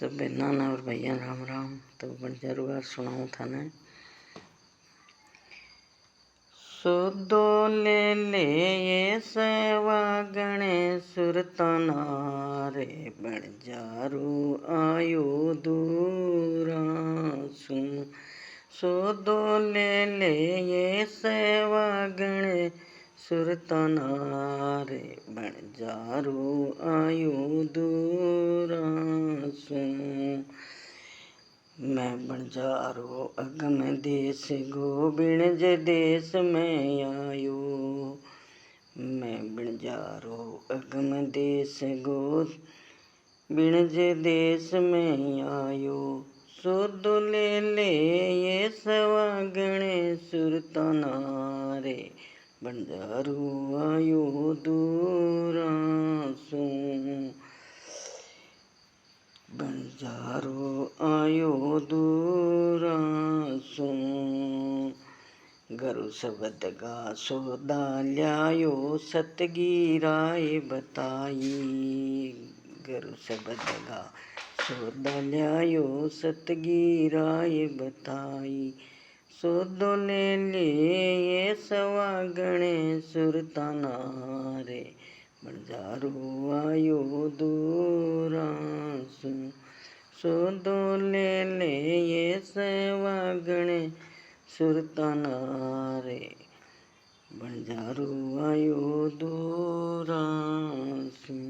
सब नाना और भैया राम राम। तो बंजारू बार सुनाऊँ थाने। सोदो ले ये सेवा गणे सुरतना रे बंजारू आयो दूरा सुन। सोदो ले ये सेवा गणे सुरतना रे बंजारू आयो दूरा सुन। मैं बंजारो अगम देश गोबिणज देश में आयो। मैं बंजारो अगम देश गोबिणज देश में आयो। सोदो ले ये सवा गणे सुरतना रे बंजारू आयो दूरा सुन। बंजारो आयो दूरा सुन। गुरु शब्द गा सोदा ल्यायो सतगीराए बताई। गुरु शब्द गा सोदा ल्यायो सतगीराए बताई। सोदो ले ये सवा गणे सुरतना रे बंजारू आयो दूरा सुन। सोदो ले ये सेवा गणे सुरतना रे बंजारू आयो दूरा सुन।